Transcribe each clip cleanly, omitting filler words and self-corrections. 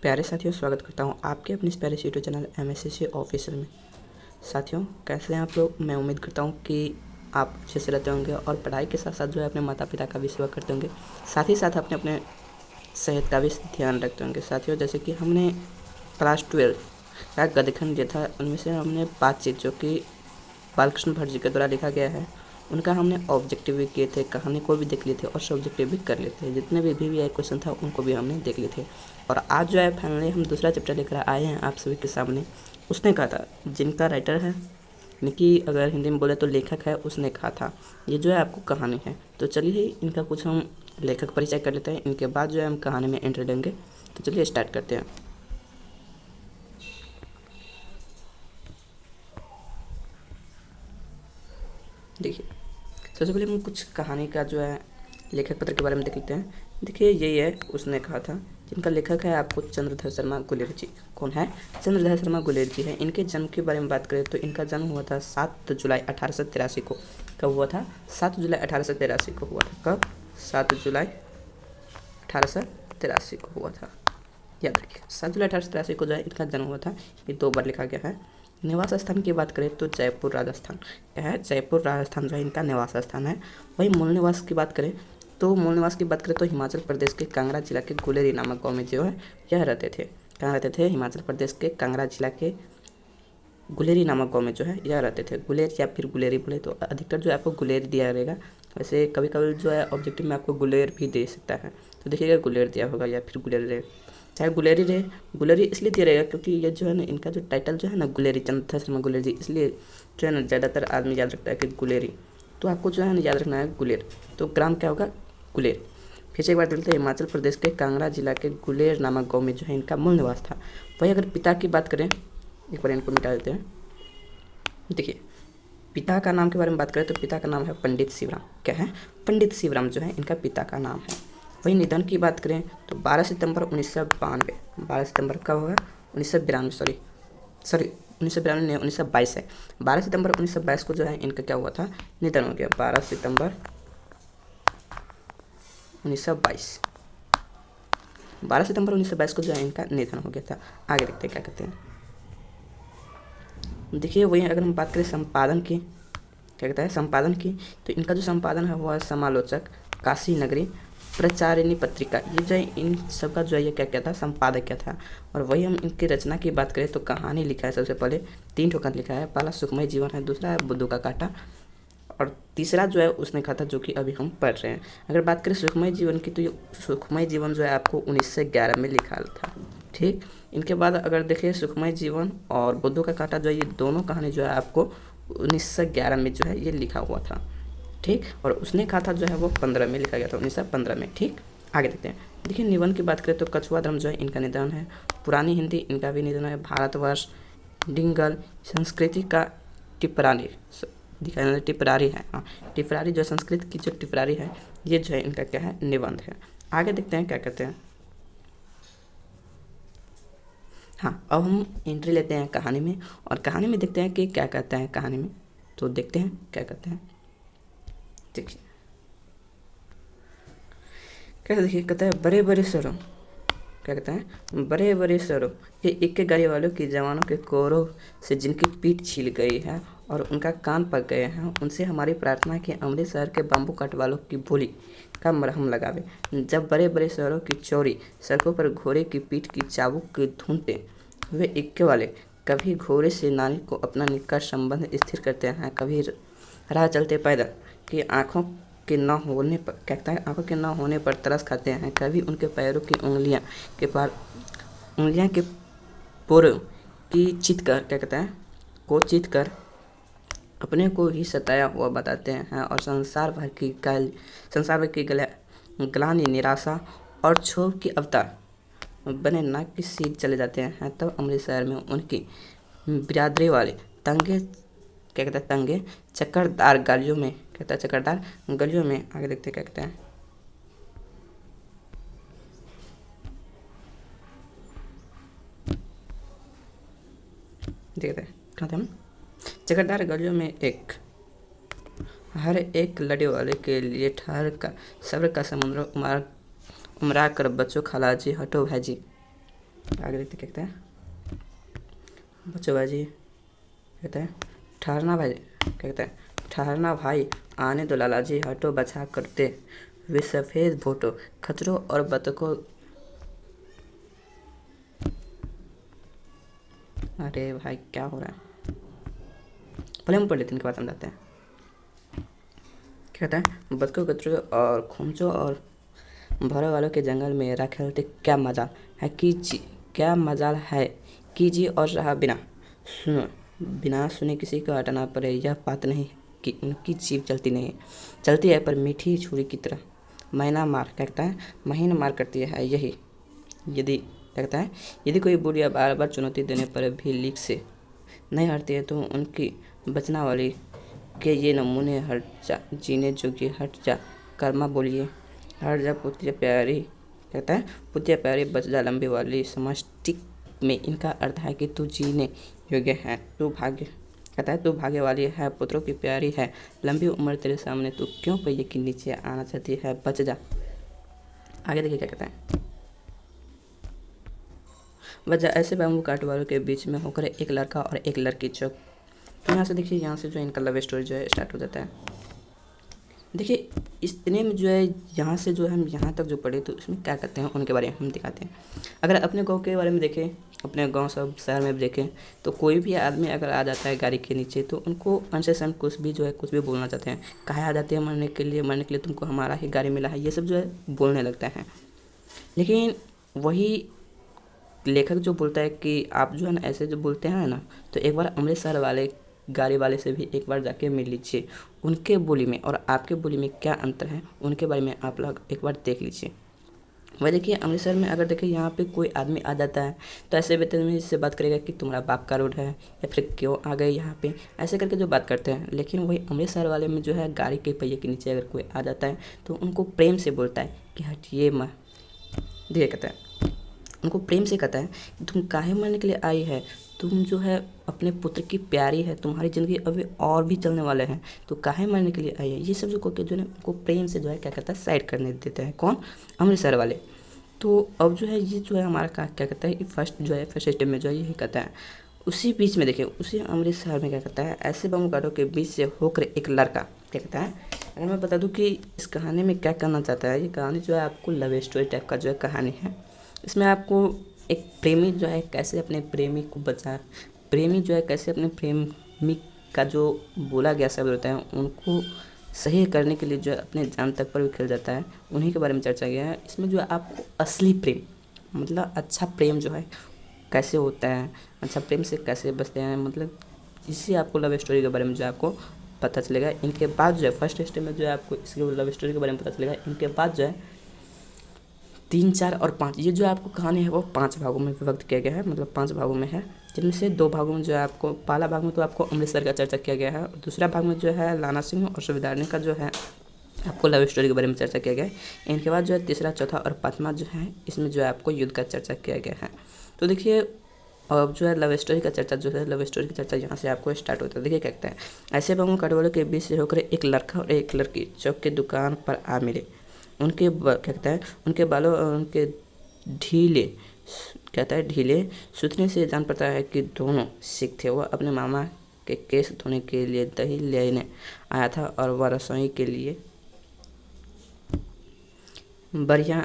प्यारे साथियों, स्वागत करता हूँ आपके अपने इस प्यारे से यूट्यूब चैनल MSCC ऑफिशियल में। साथियों, कैसे हैं आप लोग? मैं उम्मीद करता हूँ कि आप अच्छे से रहते होंगे और पढ़ाई के साथ साथ जो है अपने माता पिता का भी सेवा करते होंगे, साथ ही साथ अपने अपने सेहत का भी ध्यान रखते होंगे। साथियों, जैसे कि हमने क्लास 12 का गद्यखंड जो था उनमें से हमने बातचीत जो कि बालकृष्ण भट्ट जी के द्वारा लिखा गया है उनका हमने ऑब्जेक्टिव भी किए थे, कहानी को भी देख लिए थे और सब्जेक्टिव भी कर लिए थे। जितने भी आई क्वेश्चन था उनको भी हमने देख लिए थे। और आज जो है फाइनली हम दूसरा चैप्टर लेकर आए हैं आप सभी के सामने। उसने कहा था, जिनका राइटर है यानी कि अगर हिंदी में बोले तो लेखक है, उसने कहा था। ये जो है आपको कहानी है, तो चलिए इनका कुछ हम लेखक परिचय कर लेते हैं। इनके बाद जो है हम कहानी में एंट्री देंगे। तो चलिए स्टार्ट करते हैं। देखिए, सबसे पहले हम कुछ कहानी का जो है लेखक पत्र के बारे में देख लेते हैं। देखिए, यही है उसने कहा था, जिनका लेखक है आपको चंद्रधर शर्मा गुलेर जी। कौन है? चंद्रधर शर्मा गुलेर जी है। इनके जन्म के बारे में बात करें तो इनका जन्म हुआ था 7 जुलाई 1883 को। कब हुआ था? 7 जुलाई 1883 को हुआ था। कब? 7 जुलाई 1883 को हुआ था। याद रखिए, 7 जुलाई 1883 को जो है इनका जन्म हुआ था। ये 2 बार लिखा गया है। निवास स्थान की बात करें तो जयपुर राजस्थान। क्या है? जयपुर राजस्थान जो है इनका निवास स्थान है। वही मूल निवास की बात करें तो हिमाचल प्रदेश के कांगड़ा जिला के गुलेरी नामक गांव में जो है यह रहते थे। कहाँ रहते थे? हिमाचल प्रदेश के कांगड़ा जिला के गुलेरी नामक गांव में जो है यह रहते थे। गुलेर या फिर गुलेरी बोले तो अधिकतर जो है आपको गुलेर दिया रहेगा। वैसे कभी कभी जो है ऑब्जेक्टिव में आपको गुलेर भी दे सकता है, तो देखिएगा गुलेर दिया होगा या फिर गुलेर रहे, चाहे गुलेरी रहे। गुलेरी इसलिए दिया रहेगा क्योंकि ये जो है ना, इनका जो टाइटल जो है ना गुलेरी, चंद्रधर शर्मा गुलेर जी, इसलिए जो है ना ज़्यादातर आदमी याद रखता है कि गुलेरी। तो आपको जो है ना याद रखना है गुलेर। तो ग्राम क्या होगा? गुलेर। फिर से एक बार देखते हैं, हिमाचल प्रदेश के कांगड़ा जिला के गुलेर नामक गाँव में जो है इनका मूल निवास था। वही अगर पिता की बात करें, एक बार इनको मिटा देते हैं। देखिए, पिता का नाम के बारे में बात करें तो पिता का नाम है पंडित शिवराम। क्या है? पंडित शिवराम जो है इनका पिता का नाम है। वही निधन की बात करें तो 12 सितंबर 1992। 12 सितंबर कब होगा? 1992, सॉरी 1992 नहीं, 1922 है। 12 सितंबर 1922 को जो है इनका क्या हुआ था? निधन हो गया। 12 सितंबर 1922, 12 सितंबर 1922 को जो है इनका निधन हो गया था। आगे देखते हैं क्या कहते हैं। देखिए, वही अगर हम बात करें संपादन की, क्या कहता है संपादन की, तो इनका जो संपादन है वो है समालोचक, काशी नगरी, प्रचारिणी पत्रिका। ये जो है इन सब का जो है ये क्या क्या था? संपादक क्या था। और वही हम इनकी रचना की बात करें तो कहानी लिखा है सबसे पहले, 3 ठोकर लिखा है। पहला सुखमय जीवन है, दूसरा है बुद्धू का कांटा, और तीसरा जो है उसने कहा था जो कि अभी हम पढ़ रहे हैं। अगर बात करें सुखमय जीवन की तो ये सुखमय जीवन जो है आपको 1911 में लिखा था। ठीक, इनके बाद अगर देखें सुखमय जीवन और बुद्धू का कांटा जो है ये दोनों कहानी जो है आपको 1911 में जो है ये लिखा हुआ था। ठीक, और उसने कहा था जो है वो 15 में लिखा गया था, 1915 में। ठीक, आगे देखते हैं। देखिए, निबंध की बात करें तो कछुआ धर्म जो है इनका निधन है। पुरानी हिंदी इनका भी निधन है। भारतवर्ष, डिंगल, संस्कृति का टिप्पणी दिखाया, टिपरारी है। हाँ, टिपरारी जो संस्कृत की जो टिपरारी है ये जो है इनका क्या है? निबंध है। आगे देखते हैं क्या कहते हैं। हाँ, अब हम एंट्री लेते हैं कहानी में और कहानी में देखते हैं कि क्या कहते हैं कहानी में। तो देखते हैं क्या कहते हैं। देखिए क्या, देखिए कहता है, बड़े बड़े शहरों, क्या कहते हैं? बड़े बड़े शहरों के इक्के गाड़ी वालों के जवानों के कोरों से जिनकी पीठ छिल गई है और उनका कान पक गए हैं, उनसे हमारी प्रार्थना है कि अमृतसर के बम्बू कट वालों की बोली का मरहम लगावे। जब बड़े बड़े शहरों की चौड़ी सड़कों पर घोड़े की पीठ की चाबुक की ढूंढते हुए इक्के वाले कभी घोड़े से नानी को अपना निकट संबंध स्थिर करते हैं, कभी राह चलते पैदल की आँखों के न होने पर, कहता है, आंखों के न होने पर तरस खाते हैं, कभी उनके पैरों की उंगलियां के पोरों की चित कर, क्या कहता है, को चित कर अपने को ही सताया हुआ बताते हैं और संसार भर की ग्लानि, निराशा और क्षोभ की अवतार बने नाक की सीध चले जाते हैं। तब अमृतसर में उनकी बिरादरी वाले तंगे, क्या कहता है, तंगे चक्करदार गलियों में, कहता है चक्करदार गलियों में, आगे देखते क्या कहते हैं। देखते हैं कहाँ थे हम। चक्करदार गलियों में हर एक लड़े वाले के लिए ठहर का सब्र का समुद्र उमरा कर बच्चों खालाजी हटो भाजी, आगे देखते क्या कहते हैं, बच्चोबाजी कहते हैं ठहरना भाई, क्या कहते हैं ठहरना भाई आने दो लाला जी, हटो बचा करते वे सफ़ेद फोटो खच्चरों और बतखों। अरे भाई क्या हो रहा है, पहले हम पढ़ लेते हैं इनके बाद समझाते हैं। क्या कहता है, बतखों खच्चरों और खोमचों और भौरों वालों के जंगल में राह खेलते क्या मजाल है क्या मजाल है कीजिए और रहा बिना सुनो, बिना सुने किसी को हटाना पड़े, यह बात नहीं कि उनकी जीभ चलती नहीं चलती है पर मीठी छुरी की तरह महीना मार, कहता है महीन मार करती है यही, यदि कहता है यदि कोई बुढ़िया बार बार चुनौती देने पर भी लीक से नहीं हटती है तो उनकी बचना वाली के ये नमूने हट जा जीने जोगी, हट जा कर्मा बोलिए, हट जा पुतिया प्यारी, कहता है पुतिया प्यारी बच जा लंबी वाली, समष्टि में इनका अर्थ है कि तू जीने योग्य है, तू भाग्य, कहता है तू भाग्य वाली है, पुत्रों की प्यारी है, लंबी उम्र तेरे सामने, तू क्यों पहिए के नीचे आना चाहती है, बच जा। आगे देखिए क्या कहता है, वजह ऐसे बैम्बू काट वालों के बीच में होकर एक लड़का और एक लड़की चौक। तो यहाँ से देखिए, यहाँ से जो इनका लव स्टोरी जो है स्टार्ट हो जाता है। देखिए इतने में जो है यहाँ से जो हम यहाँ तक जो पढ़े तो इसमें क्या करते हैं उनके बारे में हम दिखाते हैं। अगर अपने गांव के बारे में देखें, अपने गांव सब शहर में देखें तो कोई भी आदमी अगर आ जाता है गाड़ी के नीचे तो उनको अनसेसन कुछ भी जो है कुछ भी बोलना चाहते हैं, कहाँ आ जाते हैं मरने के लिए तुमको हमारा ही गाड़ी मिला है, ये सब जो है बोलने लगता है। लेकिन वही लेखक जो बोलता है कि आप जो है ना ऐसे जो बोलते हैं ना, तो एक बार अमृतसर वाले गाड़ी वाले से भी एक बार जाके मिल लीजिए, उनके बोली में और आपके बोली में क्या अंतर है उनके बारे में आप लोग एक बार देख लीजिए। वह देखिए अमृतसर में अगर देखिए यहाँ पे कोई आदमी आ जाता है तो ऐसे बदतमीजी से बात करेगा कि तुम्हारा बाप का रोड है या फिर क्यों आ गए यहाँ पे, ऐसे करके जो बात करते हैं। लेकिन वही अमृतसर वाले में जो है गाड़ी के पहिए के नीचे अगर कोई आ जाता है तो उनको प्रेम से बोलता है कि हटिए माँ, देखिए कहता है उनको प्रेम से कहता है कि तुम काहे मरने के लिए आई है, तुम जो है अपने पुत्र की प्यारी है, तुम्हारी ज़िंदगी अभी और भी चलने वाले हैं, तो काहे मरने के लिए आई है। ये सब जो को जो है उनको प्रेम से जो है क्या कहता है साइड करने देते हैं, कौन, अमृतसर वाले। तो अब जो है ये जो है हमारा क्या कहता है फर्स्ट जो है फर्स्ट स्टेप में जो है यही कहता है। उसी बीच में देखिए उसी अमृतसर में क्या कहता है, ऐसे बम काटों के बीच से होकर एक लड़का, क्या कहता है अगर मैं बता दूं कि इस कहानी में क्या करना चाहता है, ये कहानी जो है आपको लव स्टोरी टाइप का जो है कहानी है। इसमें आपको एक प्रेमी जो है कैसे अपने प्रेमी को प्रेमी जो है कैसे अपने प्रेमी का जो बोला गया शब्द होता है उनको सही करने के लिए जो है अपने जान तक पर भी खेल जाता है, उन्हीं के बारे में चर्चा किया है। इसमें जो है आपको असली प्रेम मतलब अच्छा प्रेम जो है कैसे होता है, अच्छा प्रेम से कैसे बचते हैं, मतलब इसी आपको लव स्टोरी के बारे में जो है आपको पता चलेगा। इनके बाद जो है फर्स्ट स्टेप में जो है आपको इसके लव स्टोरी के बारे में पता चलेगा। इनके बाद जो है 3, 4 और 5 ये जो आपको कहानी है वो 5 भागों में विभक्त किया गया है, मतलब 5 भागों में है, जिनमें से 2 भागों में जो है आपको पहला भाग में तो आपको अमृतसर का चर्चा किया गया है और दूसरा भाग में जो है लाना सिंह और सूबेदारनी का जो है आपको लव स्टोरी के बारे में चर्चा किया गया है। इनके बाद जो है तीसरा, चौथा और 5वां जो है इसमें जो है आपको युद्ध का चर्चा किया गया है। तो देखिए अब जो है लव स्टोरी का चर्चा जो है लव स्टोरी की चर्चा यहाँ से आपको स्टार्ट होता है। देखिए क्या कहता है, ऐसे बंगों कटवालों के बीच से होकर एक लड़का और एक लड़की चौक की दुकान पर आ मिले। उनके क्या कहता है उनके बालों और उनके ढीले कहता है ढीले सूतने से जान पड़ता है कि दोनों सिख थे। वह अपने मामा के केस धोने के लिए दही लेने आया था और वह रसोई के लिए बढ़िया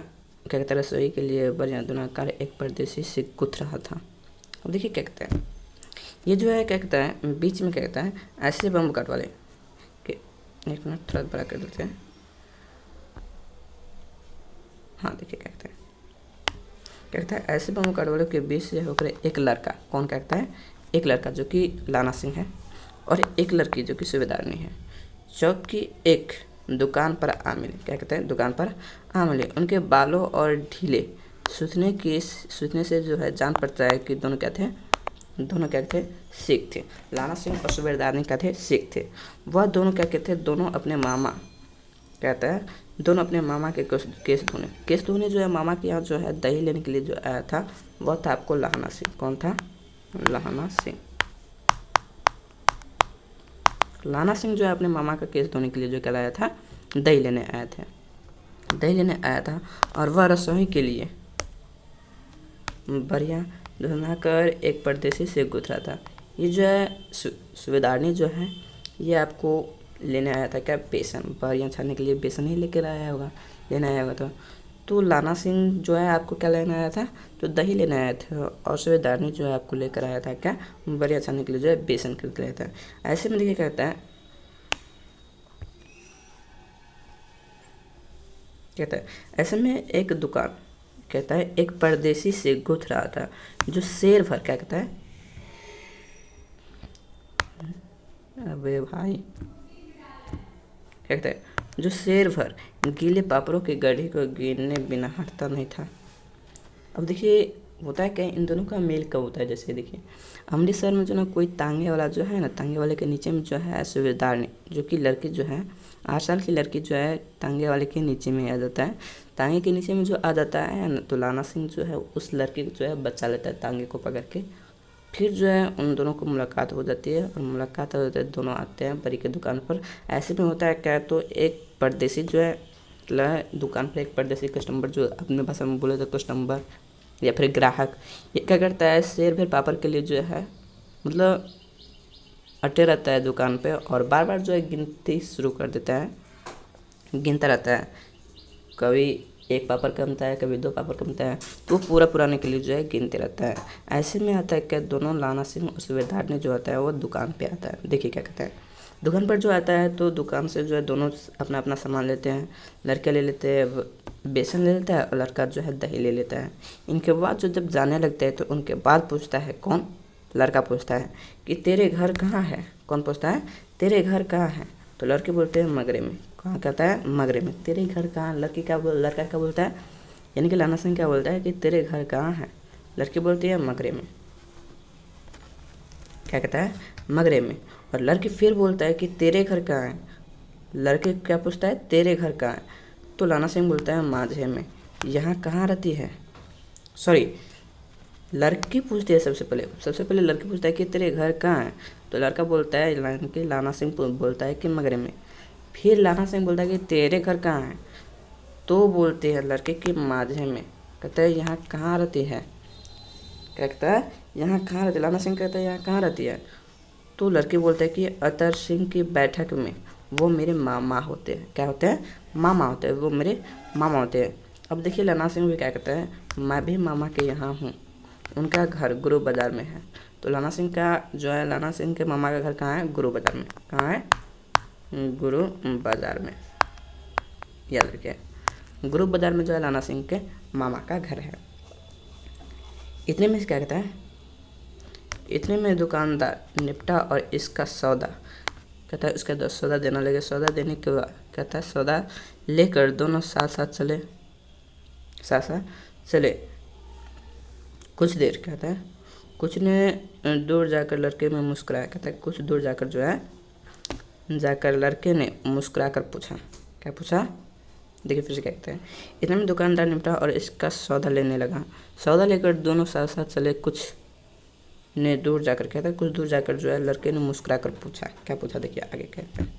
क्या कहता है रसोई के लिए बढ़िया दुनाकार एक परदेसी से गुथ रहा था। अब देखिए क्या कहता है, ये जो है क्या कहता है बीच में क्या कहता है ऐसे बम काट वाले के, एक मिनट थोड़ा बड़ा कर देते हैं। हाँ देखिए क्या कहता है ऐसे बम काट वालों के बीच से होकर एक लड़का, कौन कहता है एक लड़का जो कि लाना सिंह है और एक लड़की जो कि सूबेदारनी है, चौक की एक दुकान पर आ मिले। क्या कहते हैं दुकान पर आ मिले। उनके बालों और ढीले सूतने से जो है जान पड़ता है कि दोनों क्या थे, दोनों क्या थे सिख थे। लाना सिंह और सूबेदारनी क्या थे सिख थे। वह दोनों क्या कहते हैं दोनों अपने मामा कहता है दोनों अपने मामा के केस धोने जो है मामा के यहाँ जो है दही लेने के लिए जो आया था वह था आपको लाना सिंह। कौन था, लाना सिंह। लाना सिंह जो है अपने मामा का केस धोने के लिए जो क्या लाया था, दही लेने आया था और वह रसोई के लिए बढ़िया धुना कर एक परदेसी से गुथरा था। ये जो है सूबेदारनी जो है ये आपको लेने आया था क्या, बेसन, बढ़िया छानने के लिए बेसन ही लेकर आया होगा, लेने आया होगा। तो लाना सिंह जो है आपको क्या लेने आया था, तो दही लेने आया था, और सूबेदारनी जो है आपको लेकर आया था क्या, बढ़िया छानने के लिए जो है बेसन खरीद लाया था। ऐसे में देखिए कहता है ऐसे में एक दुकान, कहता है एक परदेसी से गुथ रहा था जो शेर भर, क्या कहता है, अबे भाई, क्या कहता है, जो शेर भर गीले पापड़ों की गढ़ी को गिरने बिना हटता नहीं था। अब देखिए होता है क्या, इन दोनों का मेल कब होता है, जैसे देखिए अमृतसर में जो ना कोई तांगे वाला जो है ना, तांगे वाले के नीचे में जो है सूबेदारनी, जो कि लड़की जो है 8 साल की लड़की जो है तांगे वाले के नीचे में आ जाता है। तांगे के नीचे में जो आ जाता है ना, तो लाना सिंह जो है उस लड़की को जो है बचा लेता है तांगे को पकड़ के। फिर जो है उन दोनों को मुलाकात हो जाती है, और मुलाकात हो जाती है, दोनों आते हैं परी की दुकान पर। ऐसे में होता है क्या, तो एक परदेसी जो है दुकान पर एक परदेसी कस्टमर, जो अपने भाषा में बोले तो कस्टमर या फिर ग्राहक, ये क्या करता है, शेर भर पापड़ के लिए जो है मतलब अटे रहता है दुकान पे, और बार बार जो है गिनती शुरू कर देता है, गिनता रहता है। कभी 1 पापड़ कमता है, कभी 2 पापड़ कमता है, तो वो पूरा पुराने के लिए जो है गिनते रहता है। ऐसे में आता है क्या, दोनों लाना सिंह और सूबेदारनी जो आता है वो दुकान पे आता है। देखिए क्या कहता है, दुकान पर जो आता है तो दुकान से जो है दोनों अपना अपना सामान लेते हैं। लड़के ले लेते हैं बेसन ले लेता है, और लड़का जो है दही ले लेता है। इनके बाद जो जब जाने लगते हैं तो उनके बाद पूछता है कौन, लड़का पूछता है कि तेरे घर कहाँ है। कौन पूछता है, तेरे घर कहाँ है, तो लड़के बोलते हैं मगरे में। कहाँ कहता है, मगरे में। तेरे घर कहाँ, लड़का क्या बोलता है, यानी कि लाना सिंह क्या बोलता है कि तेरे घर कहाँ है, लड़की बोलती है मगरे में। क्या कहता है, मगरे में। और लड़की फिर बोलता है कि तेरे घर कहाँ है, लड़के क्या पूछता है, तेरे घर कहाँ है, तो लाना सिंह बोलता है माझे में। यहाँ कहाँ रहती है, सॉरी लड़की पूछती है सबसे पहले लड़की पूछता है कि तेरे घर कहाँ है, तो लड़का बोलता है लाना सिंह बोलता है कि मगरे में। फिर लाना सिंह बोलता है कि तेरे घर कहाँ है, तो बोलते हैं लड़के कि माझे में। कहता है यहाँ कहाँ रहती है, क्या कहता है, यहाँ कहाँ रहती है, लाना सिंह कहता है यहाँ कहाँ रहती है, तो लड़के बोलते हैं कि अतर सिंह की बैठक में, वो मेरे मामा होते हैं। क्या होते हैं, मामा होते हैं, वो मेरे मामा होते हैं। अब देखिए लाना सिंह भी क्या कहता है, मैं भी मामा के यहाँ हूँ, उनका घर गुरु बाज़ार में है। तो लाना सिंह का जो है, लाना सिंह के मामा का घर कहाँ है, गुरु बाज़ार में। कहाँ है, गुरु बाज़ार में, याद रखिए गुरु बाज़ार में जो है लाना सिंह के मामा का घर है। इतने में क्या कहता है, इतने में दुकानदार निपटा और इसका सौदा, कहता है उसका सौदा देना लगे। सौदा देने के बाद कहता है सौदा लेकर दोनों साथ साथ चले। कुछ देर, कहता है कुछ ने दूर जाकर लड़के में मुस्कुराया। कहता है कुछ दूर जाकर जो है लड़के ने मुस्कुरा कर पूछा। क्या पूछा, देखिए फिर से कहते हैं, इतने में दुकानदार निपटा और इसका सौदा लेने लगा। सौदा लेकर दोनों साथ साथ चले। कुछ ने दूर जाकर, कहता है कुछ दूर जाकर जो है लड़के ने मुस्कुरा कर पूछा। क्या पूछा, देखिए आगे कहते हैं,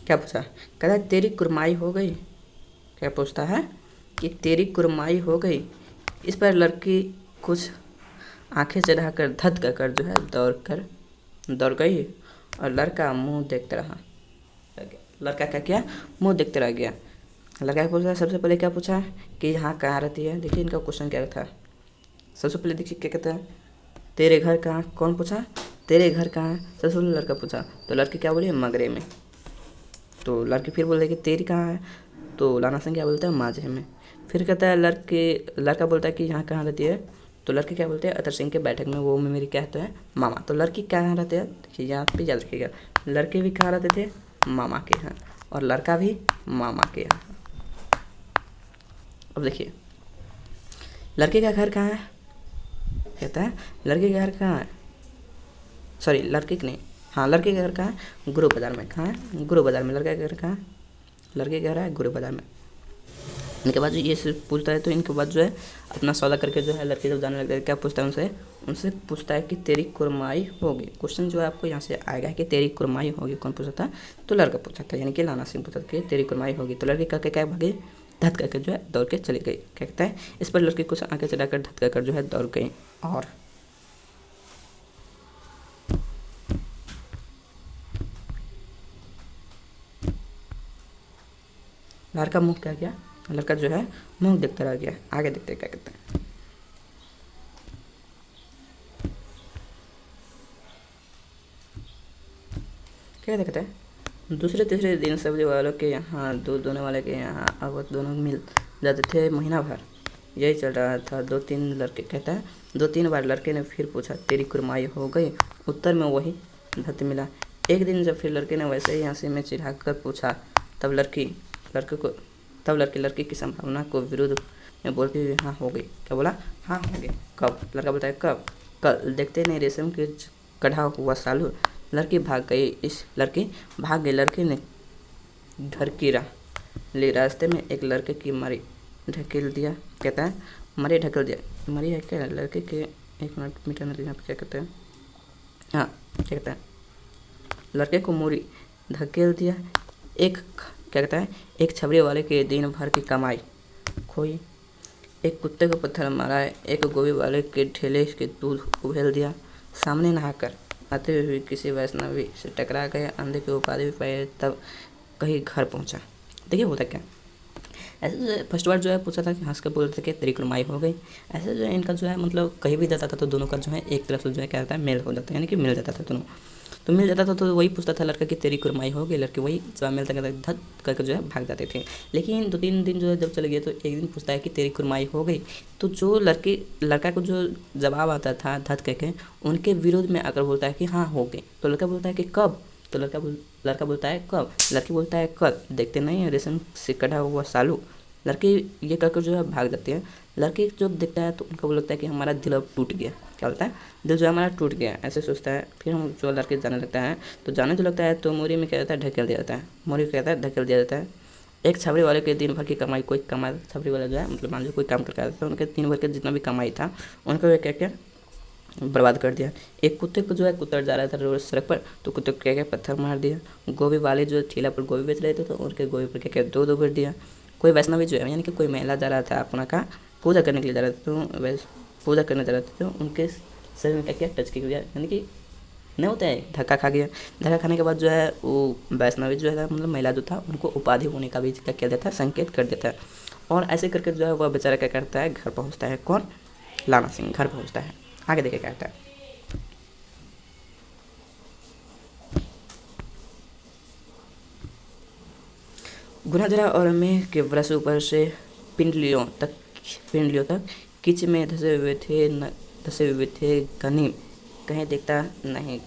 क्या पूछा, कहता है तेरी कुरमाई हो गई। क्या पूछता है कि तेरी कुरमाई हो गई। इस पर लड़की कुछ आंखें चढ़ाकर धत कर जो है दौड़ गई, और लड़का मुंह देखते रहा। लड़का क्या किया, मुंह देखते रह गया। लड़का क्या पूछा, सबसे पहले क्या पूछा कि यहाँ कहाँ रहती है। देखिए इनका क्वेश्चन क्या था, सबसे पहले देखिए क्या कहता है, तेरे घर कहाँ। कौन पूछा, तेरे घर कहाँ है, सबसे पहले लड़का पूछा। तो लड़की क्या बोली, मगरे में। तो लड़की फिर बोल रही कि तेरी कहाँ है, तो लाना सिंह क्या बोलता है, माझे में। फिर कहता है लड़का बोलता है कि यहाँ कहाँ रहती है, तो लड़के क्या बोलते हैं, अतर सिंह के बैठक में, वो में मेरी क्या होता है, मामा। तो लड़की कहाँ रहते हैं, देखिए यहाँ पे याद रखिएगा, लड़के भी कहाँ रहते थे, मामा के यहाँ, और लड़का भी मामा के यहाँ। अब देखिए लड़के का घर कहाँ है, कहता है लड़के का घर कहाँ है, सॉरी लड़के के नहीं, हाँ लड़के का घर कहाँ है, गुरु बाज़ार में। कहाँ है, गुरु बाज़ार में। लड़के का घर कहाँ है, लड़के का घर है गुरु बाज़ार में। इनके बाद जो ये सिर्फ पूछता है, तो इनके बाद जो है अपना सौदा करके जो है लड़के जब जाने लगता है, क्या पूछता है उनसे, उनसे पूछता है कि तेरी कुरमाई होगी। क्वेश्चन जो है आपको यहाँ से आएगा कि तेरी कुरमाई होगी, कौन पूछा था, तो लड़का पूछा था, यानी कि लाना सिंह पूछा था कि तेरी कुरमाई होगी। तो लड़की करके क्या भागे, धत करके जो है दौड़ के चली गई। क्या कहता है, इस पर लड़की कुछ आगे चलाकर धत कर जो है दौड़ गई। और लड़का मुंह क्या किया, लड़का जो है मुंह देखता रह गया। आगे देखते क्या कहते हैं, क्या देखते हैं, दूसरे तीसरे दिन सब्जी वालों के यहाँ, दूध दोने वाले के यहाँ अब दोनों मिल जाते थे महीना भर। यही चल रहा था। 2-3 लड़के, कहता है 2-3 बार लड़के ने फिर पूछा तेरी कुरमाई हो गई, उत्तर में वही धत मिला। एक दिन जब फिर लड़के ने वैसे ही हंसी में चिढ़ा कर पूछा, तब लड़की लड़के को तब लड़की की संभावना को विरुद्ध में बोलती हुई हाँ हो गई। क्या बोला, हाँ हो गई। कब, लड़का बोलता है कब, कल। देखते नहीं रेशम के कढ़ा हुआ सालू। लड़की भाग गई, लड़के ने घर की राह ले। रास्ते में एक लड़के की मरी ढकेल दिया। कहता है मरी ढकेल दिया, मरी है क्या लड़के के, एक मिनट मिटाने दीजिए, क्या कहते हैं, हाँ क्या कहता है, लड़के को मोरी धकेल दिया। एक क्या कहता है, एक छबरी वाले के दिन भर की कमाई खोई। एक कुत्ते को पत्थर मारा है, एक गोभी वाले के ठेले के दूध उबेल दिया। सामने नहाकर आते हुए किसी वैष्णवी से टकरा गए, अंधे की उपाधि भी पाए, तब कहीं घर पहुंचा। देखिए होता क्या, ऐसे जो है फर्स्ट बार जो है पूछा था कि हंस कर बोलते थे कि तेरी कुरमाई हो गई। ऐसे जो है इनका जो है मतलब कहीं भी जाता था तो दोनों का जो है एक तरफ से जो है क्या होता है, मेल हो जाता है, यानी कि मिल जाता था दोनों। तो मिल जाता था तो वही पूछता था लड़का कि तेरी कुरमाई हो गई, लड़के वही जवाब मिलता करता धत करके जो है भाग जाते थे। लेकिन 2-3 दिन जो है जब चले गए तो एक दिन पूछता है कि तेरी कुरमाई हो गई, तो जो लड़का को जो जवाब आता था धत करके, उनके विरोध में आकर बोलता है कि हाँ हो गई। तो लड़का बोलता है कि कब, तो लड़का बोलता है कब, लड़की बोलता है कल। देखते नहीं है रेशम से कढ़ा हुआ सालू। लड़की ये कहकर जो है भाग जाती है। लड़की जब देखता है तो उनका वो लगता है कि हमारा दिल अब टूट गया। क्या बोलता है, दिल जो है हमारा टूट गया, ऐसे सोचता है। फिर हम जो लड़के जाने लगता है, तो जाने जो लगता है तो मोरी में क्या जाता है, ढकेल दिया जाता है। मोरी कहता है ढकेल दिया जाता है। एक छबरी वाले के दिन भर की कमाई, कोई कमा छबरी वाला जो है मतलब मान लो कोई काम करके आता था, उनके दिन भर के जितना भी कमाई था उनको वे क्या क्या बर्बाद कर दिया। एक कुत्ते को जो है कुतर जा रहा था रोड सड़क पर, तो कुत्ते को क्या क्या पत्थर मार दिया। गोभी वाले जो ठेला पर गोभी बेच रहे थे तो उनके गोभी पर क्या क्या दो कर दिया। कोई वैष्णवी जो है यानी कि कोई महिला जा रहा था अपना का पूजा करने के लिए जा रहा था, तो वैसे पूजा करने जा रहे थे तो उनके शरीर में क्या क्या टच किया गया, यानी कि नहीं होता है, धक्का खा गया। धक्का खाने के बाद जो है वो वैष्णवी जो है मतलब महिला जो था उनको उपाधि होने का भी क्या कह देता है, संकेत कर देता है। और ऐसे करके जो है वह बेचारा क्या करता है, घर पहुँचता है। कौन, लाना सिंह घर पहुँचता है। आगे देखे क्या कहता है, गुनाजरा और मेघ के वृक्ष ऊपर से पिंडलियों तक किच में धसे हुए थे गनीम। कहीं दिखता नहीं,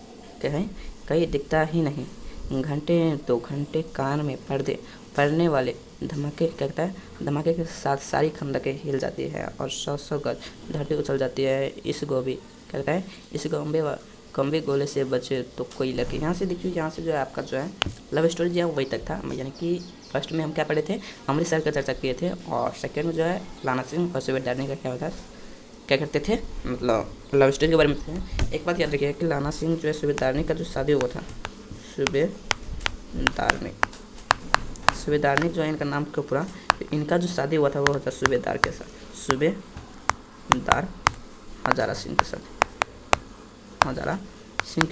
कहीं दिखता ही नहीं। घंटे 2 घंटे कान में पड़ने वाले धमाके कहता है, धमाके के साथ सारी खंदकें हिल जाती है और 100 गज धरती उछल जाती है। इस गोभी कहता है, इस कम्बे गोले से बचे तो कोई लगे। यहाँ से देखिए, यहाँ से जो है आपका जो है लव स्टोरी जो है वही तक था, यानी कि फर्स्ट में हम क्या पढ़े थे, अमृतसर का चर्चा किए थे, और सेकेंड में जो है लाना सिंह और सूबेदारनी का क्या होता है, क्या करते थे, मतलब लव स्टोरी के बारे में थे। एक बात याद रखिए कि लाना सिंह जो है सूबेदारनी का जो शादी हुआ था, सूबेदारनी जो है इनका नाम क्यों पूरा, इनका जो शादी हुआ था वो होता सूबेदार के साथ, सूबेदार हजारा सिंह के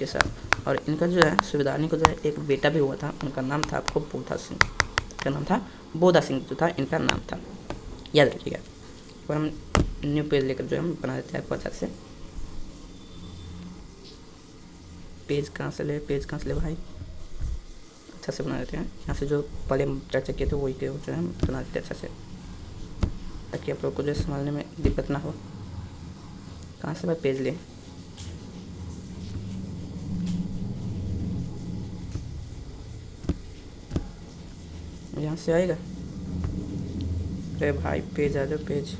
साथ। और इनका जो है सूबेदारनी को जो है एक बेटा भी हुआ था, उनका नाम था आपको बोधा सिंह, का नाम था बोधा सिंह जो था इनका नाम था, याद रखिएगा। और हम न्यू पेज लेकर जो हम बना देते हैं आपको अच्छा से। पेज कहाँ से ले भाई, अच्छा से बना देते हैं। यहाँ से जो पहले हम चर्चा किए थे वही के जो है हम बना देते हैं अच्छा से, ताकि आप लोग को जो संभालने में दिक्कत ना हो। कहाँ से भाई पेज लें, यहाँ से आएगा। अरे भाई पेज आ जाओ, पेज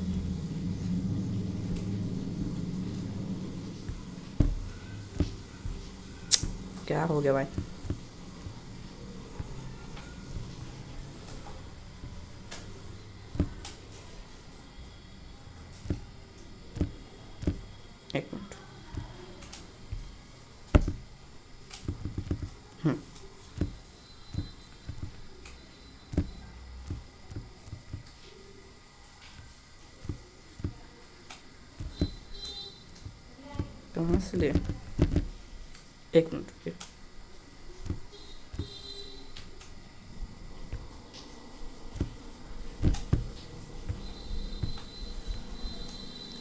क्या हो गया भाई, कहाँ से ले, एक मिनट रुकिए।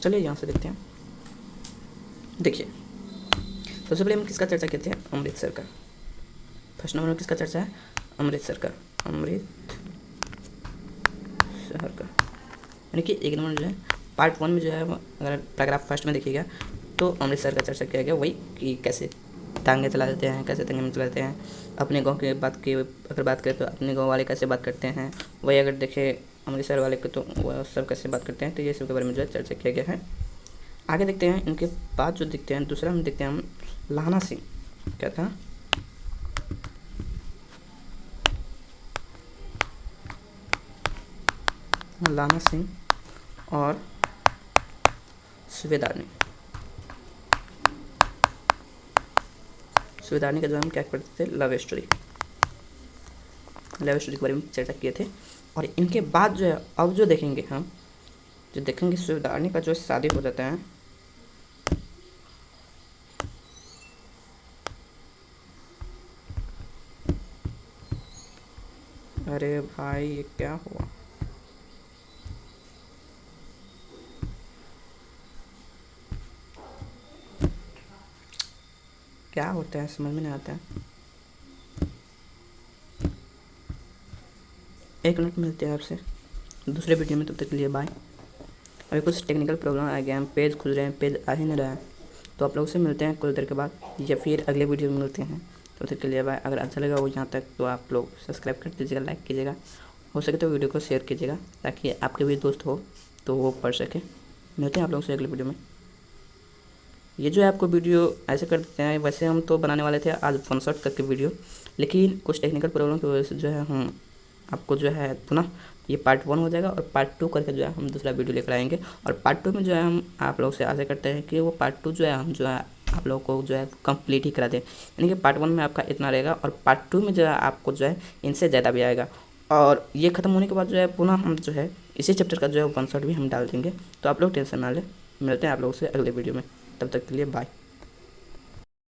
चलिए यहाँ से देखते हैं। देखिए, सबसे पहले हम किसका चर्चा करते हैं, अमृतसर का। फर्स्ट नंबर में किसका चर्चा है, अमृतसर का, अमृतसर का। यानी कि एक नंबर जो है पार्ट 1 में जो है, अगर पैराग्राफ फर्स्ट में देखिएगा तो अमृतसर का चर्चा किया गया, वही कि कैसे टांगे चला देते हैं, कैसे तंगे में चलाते हैं। अपने गांव की बात की अगर बात करें तो अपने गांव वाले कैसे बात करते हैं, वही अगर देखें अमृतसर वाले को तो वह सब कैसे बात करते हैं। तो ये सब के बारे में जो है चर्चा किया गया है। आगे देखते हैं इनके बाद जो देखते हैं, दूसरा हम देखते हैं हम लाना सिंह। क्या था, लाना सिंह और सूबेदारनी। सूबेदारनी का जो हम क्या करते थे, लव स्टोरी के बारे में चर्चा किए थे। और इनके बाद जो है अब जो देखेंगे हम, जो देखेंगे सूबेदारनी का जो शादी हो जाता है, अरे भाई ये क्या हुआ, क्या होता है समझ में नहीं आता है। एक मिनट, मिलते हैं आपसे दूसरे वीडियो में, तब तक के लिए बाय। अभी कुछ टेक्निकल प्रॉब्लम आ गया है, पेज खुल रहे हैं, पेज आ ही नहीं रहा है। तो आप लोग से मिलते हैं कुछ देर के बाद या फिर अगले वीडियो में मिलते हैं। तब तक के लिए बाय। अगर अच्छा लगा वो यहाँ तक तो आप लोग सब्सक्राइब कर दीजिएगा, लाइक कीजिएगा, हो सके तो वीडियो को शेयर कीजिएगा ताकि आपके भी दोस्त हो तो वो पढ़ सके। मिलते हैं आप लोगों से अगले वीडियो में। ये जो है आपको वीडियो ऐसे कर देते हैं, वैसे हम तो बनाने वाले थे आज 1 शॉट तक की वीडियो, लेकिन कुछ टेक्निकल प्रॉब्लम की वजह से जो है हम आपको जो है पुनः ये पार्ट 1 हो जाएगा और पार्ट 2 करके जो है हम दूसरा वीडियो लेकर आएंगे। और पार्ट 2 में जो है हम आप लोग से आशा करते हैं कि वो पार्ट 2 जो है हम जो है आप लोगों को जो है कंप्लीट ही करा दें। यानी कि पार्ट 1 में आपका इतना रहेगा और पार्ट 2 में जो है आपको जो है इनसे ज़्यादा भी आएगा। और ये ख़त्म होने के बाद जो है पुनः हम जो है इसी चैप्टर का जो है 1 शॉट भी हम डाल देंगे। तो आप लोग टेंशन ना लें। मिलते हैं आप लोगों से अगले वीडियो में, तब तक के लिए बाय।